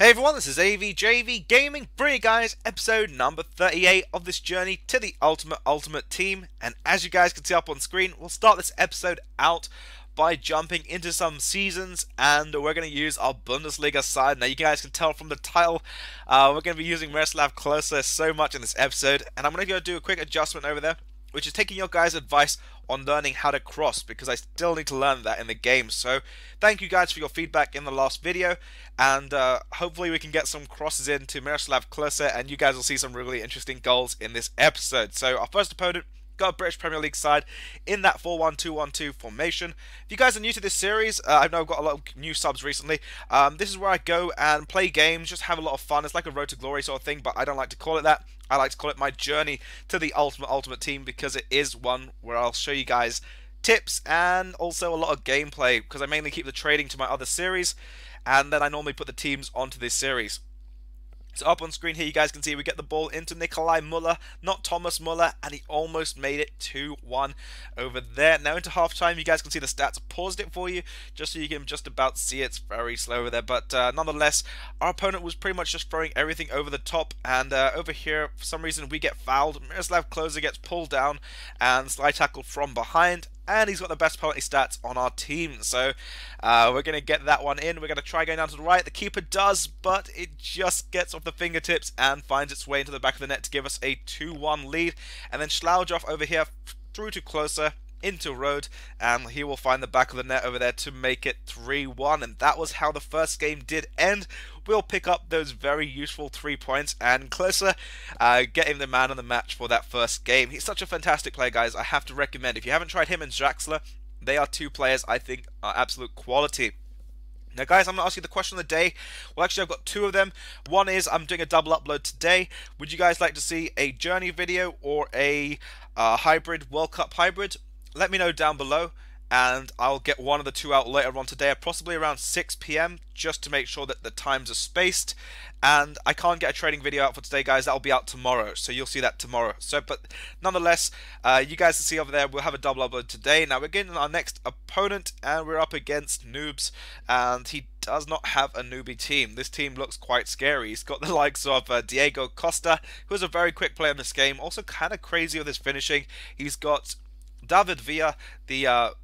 Hey everyone, this is AVJVGaming, bringing you guys episode number 38 of this journey to the ultimate team. And as you guys can see up on screen, we'll start this episode out by jumping into some seasons, and we're going to use our Bundesliga side. Now you guys can tell from the title, we're going to be using Klose so much in this episode, and I'm going to go do a quick adjustment over there, which is taking your guys' advice on learning how to cross, because I still need to learn that in the game. So thank you guys for your feedback in the last video, and hopefully we can get some crosses into Klose, and you guys will see some really interesting goals in this episode. So our first opponent got a British Premier League side in that 4-1-2-1-2 formation. If you guys are new to this series, I know I've got a lot of new subs recently. This is where I go and play games, just have a lot of fun. It's like a road to glory sort of thing, but I don't like to call it that. I like to call it my journey to the ultimate team, because it is one where I'll show you guys tips and also a lot of gameplay, because I mainly keep the trading to my other series, and then I normally put the teams onto this series. So up on screen here you guys can see we get the ball into Nikolai Muller, not Thomas Muller, and he almost made it 2-1 over there. Now into half time you guys can see the stats. I paused it for you just so you can just about see it. It's very slow over there, but nonetheless our opponent was pretty much just throwing everything over the top, and over here for some reason we get fouled. Klose gets pulled down and slide tackled from behind, and he's got the best penalty stats on our team. So we're going to get that one in. We're going to try going down to the right. The keeper does, but it just gets off the fingertips and finds its way into the back of the net to give us a 2-1 lead. And then Schlaujoff over here through to Klose, into Road, and he will find the back of the net over there to make it 3-1. And that was how the first game did end. We'll pick up those very useful 3 points, and Klose getting the man of the match for that first game. He's such a fantastic player, guys. I have to recommend, if you haven't tried him and Draxler, they are two players I think are absolute quality. Now guys, I'm going to ask you the question of the day. Well, actually I've got two of them. One is, I'm doing a double upload today. Would you guys like to see a journey video or a hybrid, World Cup hybrid? Let me know down below, and I'll get one of the two out later on today, possibly around 6 PM, just to make sure that the times are spaced. And I can't get a trading video out for today, guys. That'll be out tomorrow, so you'll see that tomorrow. So, but nonetheless, you guys can see over there, we'll have a double upload today. Now we're getting our next opponent, and we're up against Noobs, and he does not have a newbie team. This team looks quite scary. He's got the likes of Diego Costa, who is a very quick player in this game, also kind of crazy with his finishing. He's got David Villa, the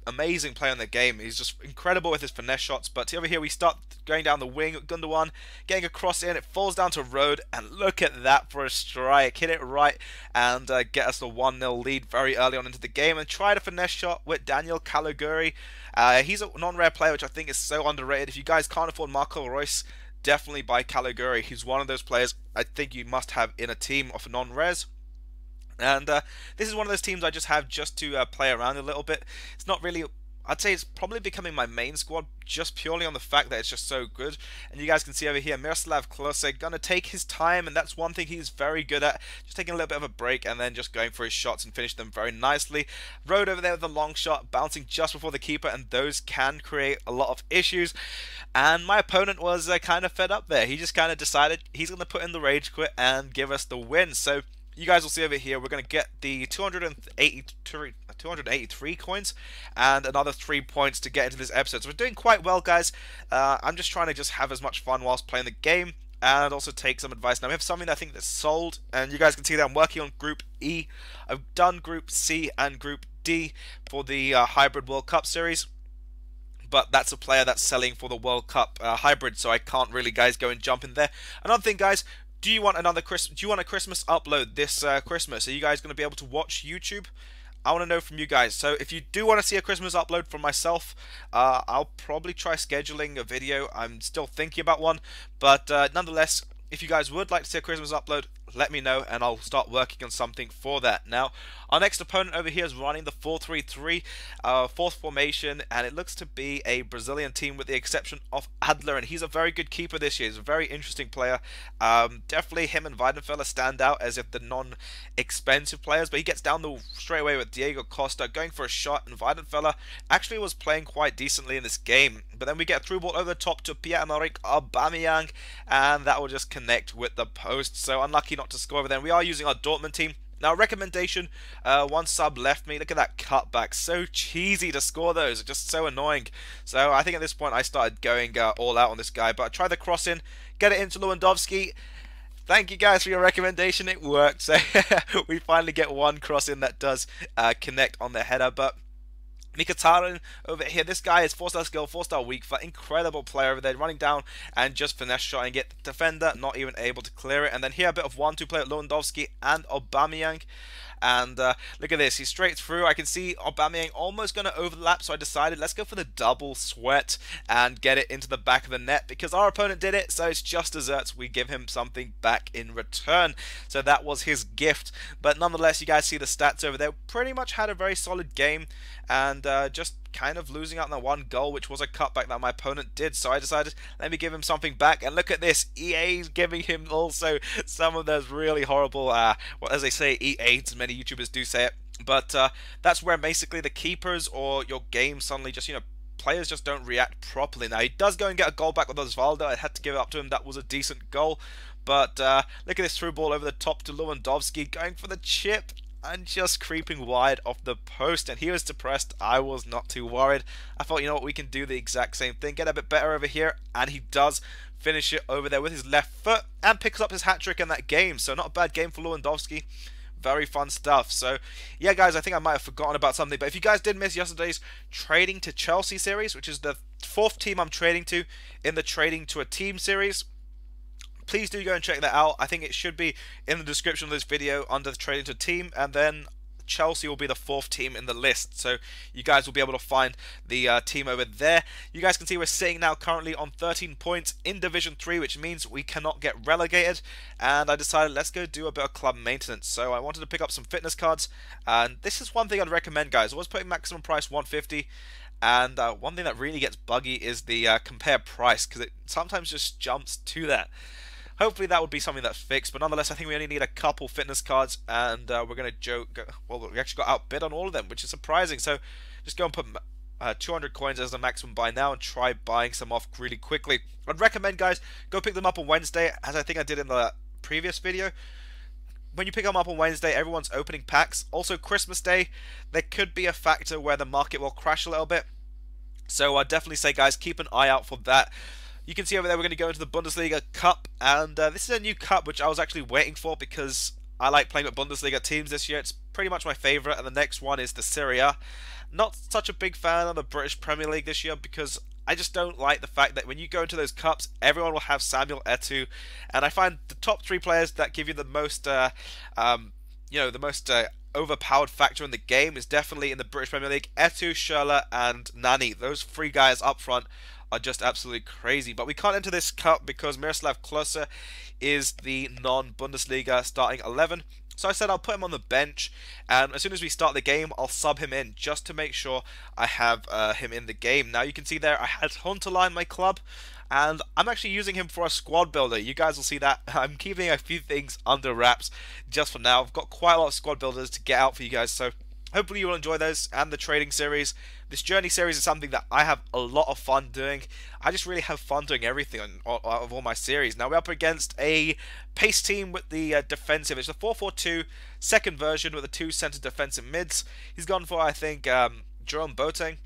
amazing player in the game. He's just incredible with his finesse shots. But over here we start going down the wing. Gundogan getting a cross in. It falls down to Road, and look at that for a strike. Hit it right and get us the 1-0 lead very early on into the game. And tried a finesse shot with Daniel Caligiuri. He's a non-rare player, which I think is so underrated. If you guys can't afford Marco Reus, definitely buy Caligiuri. He's one of those players I think you must have in a team of non-rares. And this is one of those teams I just have just to play around a little bit. It's not really, I'd say it's probably becoming my main squad just purely on the fact that it's just so good. And you guys can see over here, Klose gonna take his time, and that's one thing he's very good at. Just taking a little bit of a break and then just going for his shots and finish them very nicely. Road over there with a long shot, bouncing just before the keeper, and those can create a lot of issues. And my opponent was kind of fed up there. He just kind of decided he's gonna put in the rage quit and give us the win. So you guys will see over here, we're going to get the 283 coins and another 3 points to get into this episode. So we're doing quite well, guys. I'm just trying to just have as much fun whilst playing the game and also take some advice. Now we have something that I think that's sold, and you guys can see that I'm working on Group E. I've done Group C and Group D for the Hybrid World Cup series. But that's a player that's selling for the World Cup hybrid, so I can't really, guys, go and jump in there. Another thing, guys, do you want another Christmas? Do you want a Christmas upload this Christmas? Are you guys going to be able to watch YouTube? I want to know from you guys. So if you do want to see a Christmas upload from myself, I'll probably try scheduling a video. I'm still thinking about one, but nonetheless, if you guys would like to see a Christmas upload, let me know and I'll start working on something for that. Now, our next opponent over here is running the 4-3-3, fourth formation, and it looks to be a Brazilian team with the exception of Adler, and he's a very good keeper this year. He's a very interesting player. Definitely him and Weidenfeller stand out as if the non-expensive players, but he gets down the straight away with Diego Costa going for a shot, and Weidenfeller actually was playing quite decently in this game. But then we get a through ball over the top to Pierre-Emerick Aubameyang, and that will just connect with the post. So unlucky not to score over there. We are using our Dortmund team. Now, recommendation, one sub left me. Look at that cutback. So cheesy to score those. Just so annoying. So I think at this point I started going all out on this guy. But I tried the cross in, get it into Lewandowski. Thank you guys for your recommendation. It worked. So we finally get one cross in that does connect on the header. But Mkhitaryan over here, this guy is 4-star skill, 4-star weak foot, incredible player over there, running down and just finesse shotting it. Defender not even able to clear it. And then here a bit of 1-2 play with Lewandowski and Aubameyang. And look at this, he's straight through. I can see Aubameyang almost going to overlap, so I decided let's go for the double sweat and get it into the back of the net because our opponent did it, so it's just desserts. We give him something back in return. So that was his gift. But nonetheless, you guys see the stats over there. Pretty much had a very solid game and just kind of losing out on the one goal, which was a cutback that my opponent did. So I decided, let me give him something back. And look at this, EA's giving him also some of those really horrible, well, as they say, EA, as many YouTubers do say it. But that's where basically the keepers or your game suddenly just, players just don't react properly. Now, he does go and get a goal back with Osvaldo. I had to give it up to him. That was a decent goal. But look at this through ball over the top to Lewandowski, going for the chip and just creeping wide off the post. And he was depressed. I was not too worried. I thought, you know what, we can do the exact same thing, get a bit better over here, and he does finish it over there with his left foot and picks up his hat-trick in that game. So not a bad game for Lewandowski. Very fun stuff. So yeah, guys, I think I might have forgotten about something, but if you guys did miss yesterday's Trading to Chelsea series, which is the 4th team I'm trading to in the Trading to a Team series, please do go and check that out. I think it should be in the description of this video under the Trading to Team, and then Chelsea will be the 4th team in the list. So you guys will be able to find the team over there. You guys can see we're sitting now currently on 13 points in Division 3, which means we cannot get relegated. And I decided let's go do a bit of club maintenance. So I wanted to pick up some fitness cards. And this is one thing I'd recommend, guys. I was putting maximum price 150. And one thing that really gets buggy is the compare price, because it sometimes just jumps to that. Hopefully that would be something that's fixed, but nonetheless I think we only need a couple fitness cards, and we're going to well, we actually got outbid on all of them, which is surprising. So just go and put 200 coins as the maximum buy now and try buying some off really quickly. I'd recommend, guys, go pick them up on Wednesday, as I think I did in the previous video. When you pick them up on Wednesday, everyone's opening packs. Also Christmas Day, there could be a factor where the market will crash a little bit. So I'd definitely say, guys, keep an eye out for that. You can see over there we're going to go into the Bundesliga Cup, and this is a new cup which I was actually waiting for because I like playing with Bundesliga teams this year. It's pretty much my favourite, and the next one is the Serie A. Not such a big fan of the British Premier League this year because I just don't like the fact that when you go into those cups, everyone will have Samuel Eto'o, and I find the top 3 players that give you the most, the most overpowered factor in the game is definitely in the British Premier League. Eto'o, Schürrle, and Nani. Those 3 guys up front are just absolutely crazy. But we can't enter this cup because Miroslav Klose is the non-Bundesliga starting 11. So I said I'll put him on the bench, and as soon as we start the game, I'll sub him in just to make sure I have him in the game. Now you can see there I had Huntelaar in my club, and I'm actually using him for a squad builder. You guys will see that. I'm keeping a few things under wraps just for now. I've got quite a lot of squad builders to get out for you guys, so hopefully you will enjoy those and the trading series. This journey series is something that I have a lot of fun doing. I just really have fun doing everything out of all my series. Now we're up against a pace team with the defensive. It's the 4-4-2 second version with the 2 centre defensive mids. He's gone for, I think, Jerome Boateng.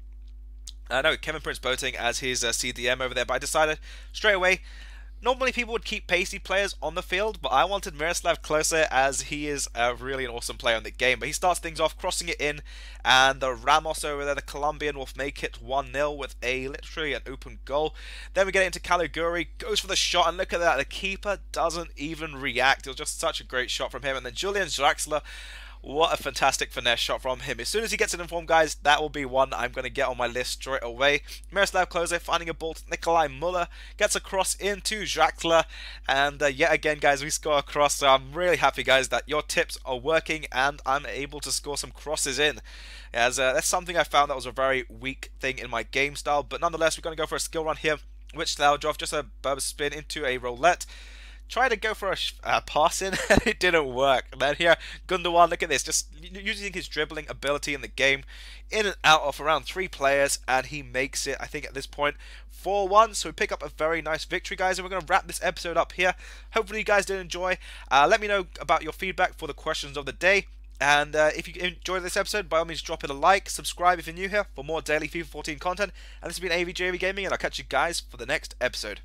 No, Kevin Prince Boateng as his CDM over there. But I decided straight away, normally people would keep pacey players on the field, but I wanted Miroslav Klose as he is really an awesome player in the game. But he starts things off, crossing it in, and the Ramos over there, the Colombian, will make it 1-0 with literally an open goal. Then we get into Caliguri, goes for the shot, and look at that, the keeper doesn't even react. It was just such a great shot from him. And then Julian Draxler, what a fantastic finesse shot from him. As soon as he gets it in form, guys, that will be one I'm going to get on my list straight away. Miroslav Klose finding a ball to Nikolai Muller, gets a cross into Draxler, and yet again, guys, we score a cross. So I'm really happy, guys, that your tips are working and I'm able to score some crosses in. As that's something I found that was a very weak thing in my game style, but nonetheless, we're going to go for a skill run here, which Slaudrov just a Berber spin into a roulette. tried to go for a pass in and it didn't work. And then here, Gundogan, look at this, just using his dribbling ability in the game, in and out of around 3 players, and he makes it, I think at this point, 4-1. So we pick up a very nice victory, guys, and we're going to wrap this episode up here. Hopefully you guys did enjoy. Let me know about your feedback for the questions of the day. And if you enjoyed this episode, by all means drop it a like, subscribe if you're new here for more daily FIFA 14 content. And this has been AVJVGaming, and I'll catch you guys for the next episode.